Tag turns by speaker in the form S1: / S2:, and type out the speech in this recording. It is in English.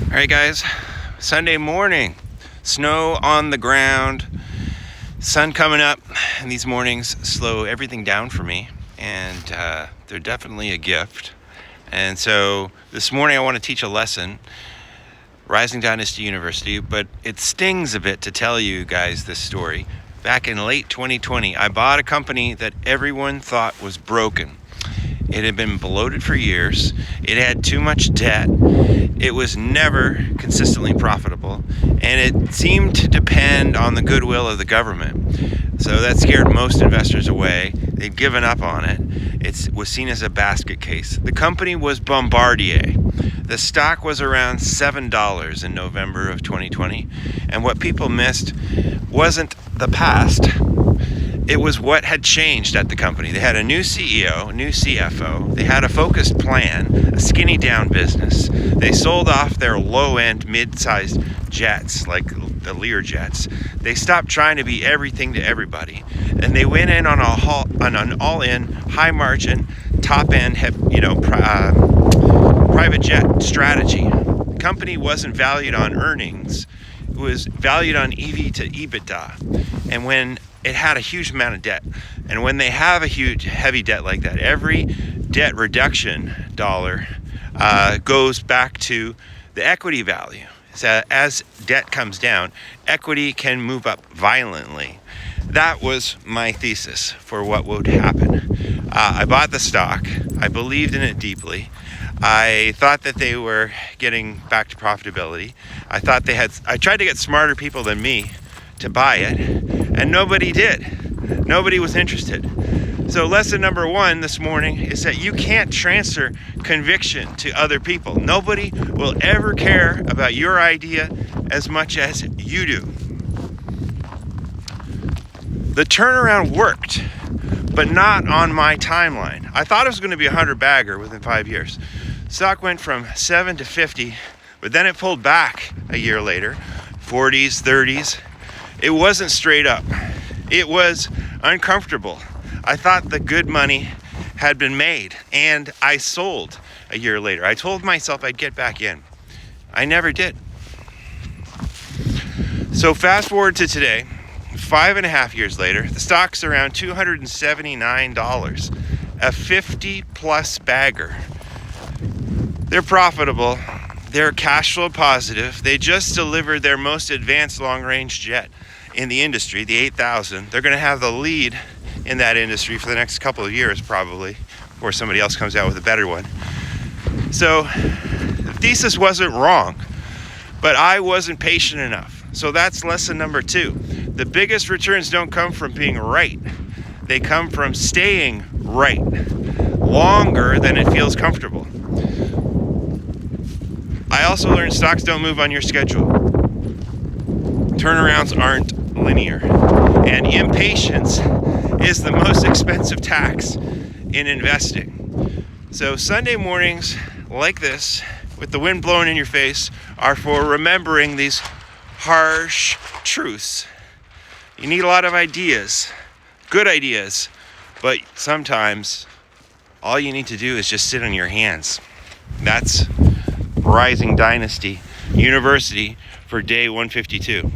S1: All right, guys, Sunday morning, snow on the ground, sun coming up, and these mornings slow everything down for me, and they're definitely a gift. And so this morning I want to teach a lesson, Rising Dynasty University, but it stings a bit to tell you guys this story. Back in late 2020, I bought a company that everyone thought was broken. It had been bloated for years. It had too much debt. It was never consistently profitable, and it seemed to depend on the goodwill of the government. So that scared most investors away. They'd given up on it. It was seen as a basket case. The company was Bombardier. The stock was around $7 in November of 2020, and what people missed wasn't the past. It was what had changed at the company. They had a new CEO, a new CFO. They had a focused plan, a skinny down business. They sold off their low-end, mid-sized jets, like the Lear jets. They stopped trying to be everything to everybody, and they went in on an all-in, high-margin, top-end, private jet strategy. The company wasn't valued on earnings. It was valued on EV to EBITDA. And when it had a huge amount of debt. And when they have a huge, heavy debt like that, every debt reduction dollar goes back to the equity value. So as debt comes down, equity can move up violently. That was my thesis for what would happen. I bought the stock. I believed in it deeply. I thought that they were getting back to profitability. I tried to get smarter people than me to buy it, and nobody did. Nobody was interested. So lesson number one this morning is that you can't transfer conviction to other people. Nobody will ever care about your idea as much as you do. The turnaround worked, but not on my timeline. I thought it was going to be a 100-bagger within 5 years. Stock went from 7 to 50, but then it pulled back a year later, 40s, 30s. It wasn't straight up. It was uncomfortable. I thought the good money had been made, and I sold a year later. I told myself I'd get back in. I never did. So fast forward to today, 5.5 years later, the stock's around $279, a 50-plus bagger. They're profitable. They're cash flow positive. They just delivered their most advanced long-range jet in the industry, the 8000. They're going to have the lead in that industry for the next couple of years, probably, before somebody else comes out with a better one. So the thesis wasn't wrong, but I wasn't patient enough. So that's lesson number two. The biggest returns don't come from being right. They come from staying right longer than it feels comfortable. I also learned stocks don't move on your schedule. Turnarounds aren't linear, and impatience is the most expensive tax in investing. So Sunday mornings like this, with the wind blowing in your face, are for remembering these harsh truths. You need a lot of ideas, good ideas, but sometimes all you need to do is just sit on your hands. That's Rising Dynasty University for day 152.